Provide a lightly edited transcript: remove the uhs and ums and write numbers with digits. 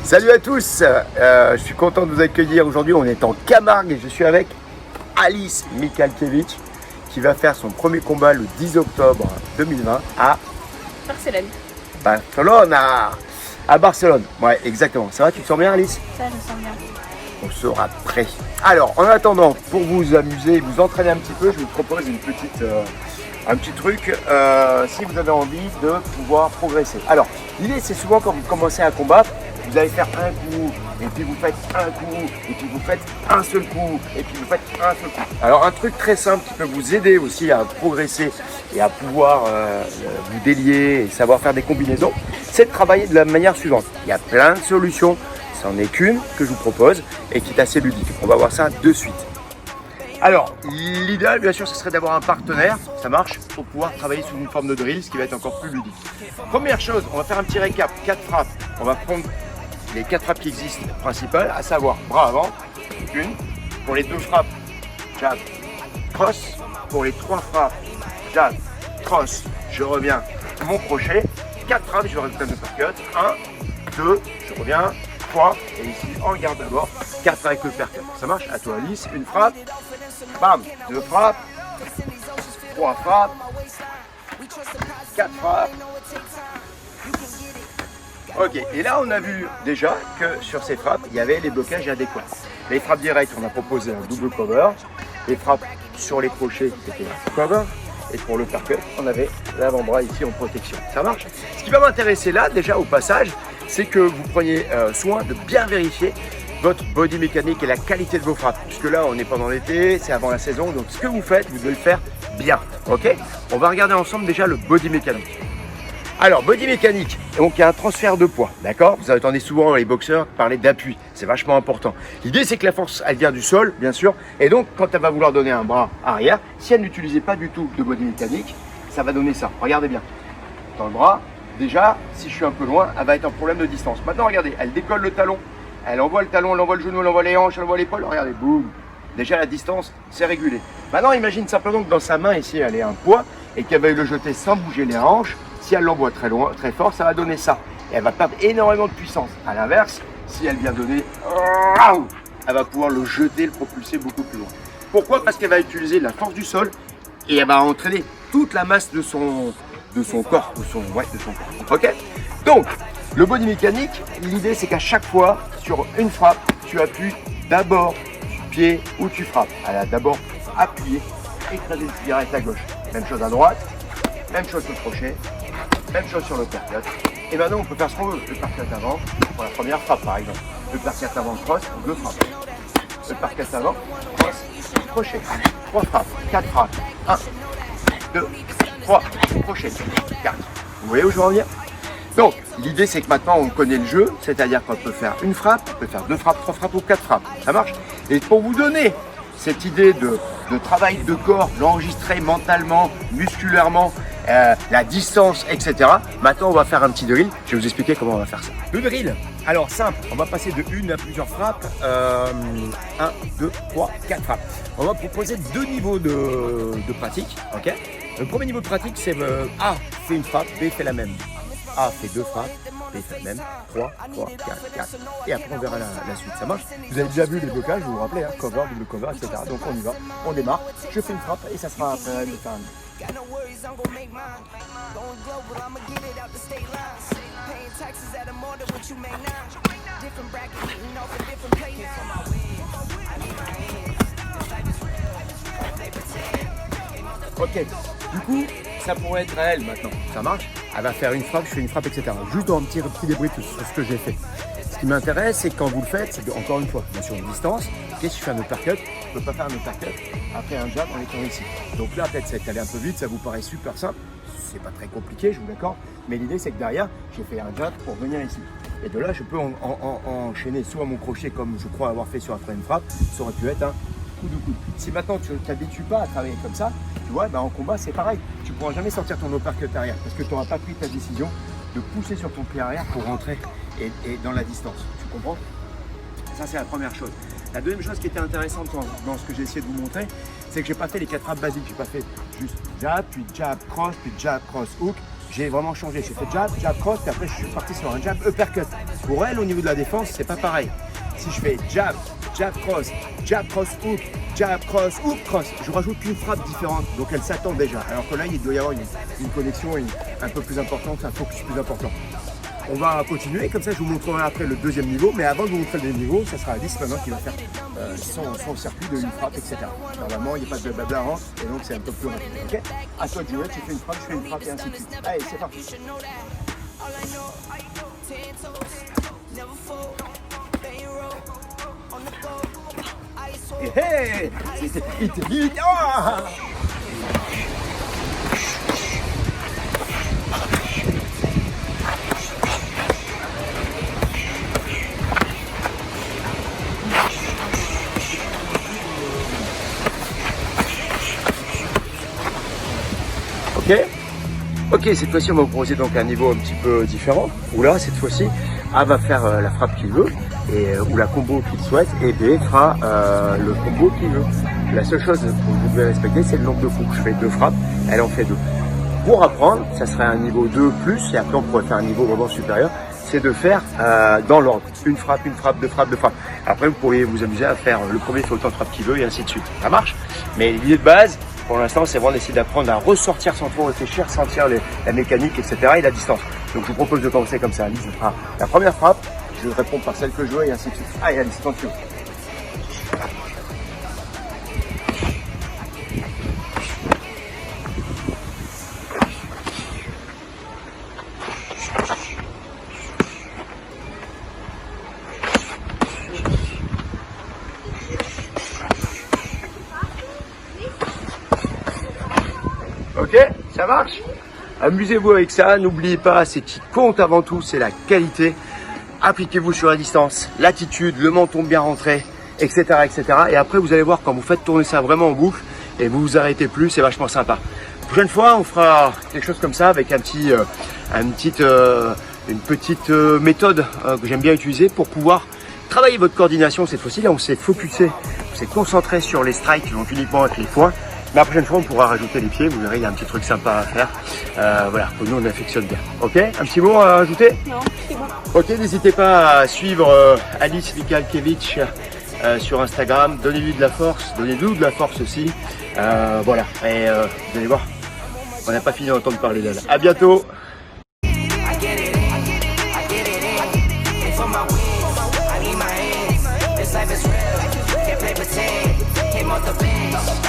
Salut à tous, je suis content de vous accueillir. Aujourd'hui on est en Camargue et je suis avec Alice Michalkiewicz qui va faire son premier combat le 10 octobre 2020 à Barcelone. Barcelone. À Barcelone, ouais exactement. Ça va, tu te sens bien Alice? Ça, je sens bien. On sera prêt. Alors en attendant, pour vous amuser, vous entraîner un petit peu, je vous propose un petit truc si vous avez envie de pouvoir progresser. Alors l'idée c'est souvent quand vous commencez un combat, vous allez faire un coup, et puis vous faites un coup, et puis vous faites un seul coup, et puis vous faites un seul coup. Alors un truc très simple qui peut vous aider aussi à progresser et à pouvoir vous délier et savoir faire des combinaisons, c'est de travailler de la manière suivante. Il y a plein de solutions, c'en est qu'une que je vous propose et qui est assez ludique. On va voir ça de suite. Alors, l'idéal, bien sûr, ce serait d'avoir un partenaire, ça marche, pour pouvoir travailler sous une forme de drill, ce qui va être encore plus ludique. Première chose, on va faire un petit récap, 4 frappes. On va prendre les 4 frappes qui existent principales, à savoir bras avant, une. Pour les 2 frappes, jab, cross. Pour les 3 frappes, jab, cross, je reviens, mon crochet. 4 frappes, je vais résultat de uppercut. 1, 2, je reviens. 3, et ici en garde d'abord, 4 avec le percut. Ça marche? À toi Alice, une frappe, bam, 2 frappes, 3 frappes, 4 frappes. Ok, et là on a vu déjà que sur ces frappes, il y avait les blocages adéquats. Les frappes directes, on a proposé un double cover. Les frappes sur les crochets, c'était un cover. Et pour le percut, on avait l'avant-bras ici en protection. Ça marche? Ce qui va m'intéresser là, déjà au passage, c'est que vous preniez soin de bien vérifier votre body mécanique et la qualité de vos frappes. Puisque là, on est pendant l'été, c'est avant la saison, donc ce que vous faites, vous devez le faire bien. Ok? On va regarder ensemble déjà le body mécanique. Alors, body mécanique, donc il y a un transfert de poids, d'accord? Vous entendez souvent les boxeurs parler d'appui, c'est vachement important. L'idée, c'est que la force, elle vient du sol, bien sûr, et donc quand elle va vouloir donner un bras arrière, si elle n'utilisait pas du tout de body mécanique, ça va donner ça. Regardez bien. Dans le bras, déjà, si je suis un peu loin, elle va être un problème de distance. Maintenant, regardez, elle décolle le talon, elle envoie le talon, elle envoie le genou, elle envoie les hanches, elle envoie l'épaule, regardez, boum. Déjà, la distance, c'est régulé. Maintenant, imagine simplement que dans sa main, ici, elle ait un poids, et qu'elle va le jeter sans bouger les hanches. Si elle l'envoie très loin, très fort, ça va donner ça. Et elle va perdre énormément de puissance. À l'inverse, si elle vient donner, elle va pouvoir le jeter, le propulser beaucoup plus loin. Pourquoi? Parce qu'elle va utiliser la force du sol et elle va entraîner toute la masse de son corps, de son corps. Ok? Donc, le body mécanique, l'idée c'est qu'à chaque fois, sur une frappe, tu appuies d'abord du pied où tu frappes. Elle a d'abord appuyé, écraser le cigarette à gauche. Même chose à droite, même chose sur le crochet. Même chose sur le percut. Et maintenant, on peut faire ce qu'on veut. Le percut avant, pour la première frappe par exemple. Le percut avant, cross, 2 frappes. Le percut avant, cross, crochet. 3 frappes, 4 frappes. 1, 2, 3, crochet. 4. Vous voyez où je veux en venir? Donc, l'idée c'est que maintenant on connaît le jeu, c'est-à-dire qu'on peut faire une frappe, on peut faire 2 frappes, 3 frappes ou 4 frappes. Ça marche? Et pour vous donner cette idée de travail de corps, l'enregistrer mentalement, musculairement, la distance, etc. Maintenant, on va faire un petit drill. Je vais vous expliquer comment on va faire ça. Le drill, alors simple, on va passer de une à plusieurs frappes. 1, 2, 3, 4 frappes. On va proposer 2 niveaux de pratique. Ok. Le premier niveau de pratique, c'est A fait une frappe, B fait la même. A fait 2 frappes, B fait la même. 3, 4, 4. Et après, on verra la suite. Ça marche? Vous avez déjà vu les blocages, vous vous rappelez, hein, cover, double cover, etc. Donc, on y va. On démarre. Je fais une frappe et ça sera après le time. Got no worries, I'm gonna make mine. Going global, I'ma get it out the state lines. Paying taxes at a more than what you make now. Different bracket, eating off a different plate now. Ok, du coup, ça pourrait être à elle maintenant. Ça marche? Elle va faire une frappe, je fais une frappe, etc. Juste dans un petit débrief sur ce que j'ai fait. Ce qui m'intéresse, c'est que quand vous le faites, c'est encore une fois, bien sûr, une distance. Qu'est-ce que je fais un uppercut? Je ne peux pas faire un uppercut après un jab en étant ici. Donc là, peut-être ça va aller un peu vite, ça vous paraît super simple. C'est pas très compliqué, je vous l'accorde. Mais l'idée, c'est que derrière, j'ai fait un jab pour venir ici. Et de là, je peux enchaîner soit mon crochet, comme je crois avoir fait sur la première frappe, ça aurait pu être un coup de coude. Si maintenant tu ne t'habitues pas à travailler comme ça, tu vois, en combat, c'est pareil. Tu ne pourras jamais sortir ton uppercut arrière parce que tu n'auras pas pris ta décision de pousser sur ton pied arrière pour rentrer et dans la distance. Tu comprends? Ça, c'est la première chose. La deuxième chose qui était intéressante dans ce que j'ai essayé de vous montrer, c'est que j'ai pas fait les 4 frappes basiques. J'ai pas fait juste jab, puis jab, cross, hook, j'ai vraiment changé. J'ai fait jab, jab, cross, puis après je suis parti sur un jab uppercut. Pour elle, au niveau de la défense, c'est pas pareil. Si je fais jab, jab, cross, hook, jab, cross, je rajoute qu'une frappe différente. Donc elle s'attend déjà. Alors que là, il doit y avoir une connexion un peu plus importante, un focus plus important. On va continuer, comme ça je vous montrerai après le deuxième niveau, mais avant de vous montrer le deuxième niveau, ça sera Alice maintenant qui va faire son circuit de une frappe, etc. Normalement, il n'y a pas de blabla avant, et donc c'est un peu plus rapide. Ok, à toi de jouer, tu fais une frappe, je fais une frappe, et ainsi de suite. Allez, c'est parti. Hey, c'est vite. Oh, Ok, cette fois-ci on va vous proposer donc un niveau un petit peu différent, où là cette fois-ci A va faire la frappe qu'il veut, et, ou la combo qu'il souhaite, et B fera le combo qu'il veut. La seule chose que vous devez respecter, c'est le nombre de coups. Je fais 2 frappes, elle en fait 2. Pour apprendre, ça serait un niveau 2+, et après on pourrait faire un niveau vraiment supérieur, c'est de faire dans l'ordre, une frappe, 2 frappes, 2 frappes. Après vous pourriez vous amuser à faire le premier fait autant de frappes qu'il veut, et ainsi de suite. Ça marche, mais l'idée de base, pour l'instant, c'est vraiment d'essayer d'apprendre à ressortir sans trop réfléchir, sentir la mécanique, etc. et la distance. Donc je vous propose de commencer comme ça. Alice fera la première frappe, je vais répondre par celle que je veux et ainsi de suite. Allez Alice, attention. Ok, ça marche? Amusez-vous avec ça, n'oubliez pas, ce qui compte avant tout, c'est la qualité. Appliquez-vous sur la distance, l'attitude, le menton bien rentré, etc., etc. Et après, vous allez voir, quand vous faites tourner ça vraiment en boucle et vous vous arrêtez plus, c'est vachement sympa. Prochaine fois, on fera quelque chose comme ça avec une petite méthode que j'aime bien utiliser pour pouvoir travailler votre coordination. Cette fois-ci, là, on s'est focusé, on s'est concentré sur les strikes, donc uniquement avec les poings. Mais la prochaine fois, on pourra rajouter les pieds. Vous verrez, il y a un petit truc sympa à faire. Voilà, que nous, on affectionne bien. Ok, un petit mot à rajouter? Non, c'est bon. Ok, n'hésitez pas à suivre Alice Mikalkiewicz sur Instagram. Donnez-lui de la force, donnez-nous de la force aussi. Voilà, et vous allez voir, on n'a pas fini d'entendre parler d'elle. À bientôt. Life is real, can't play pretend, came off the bench.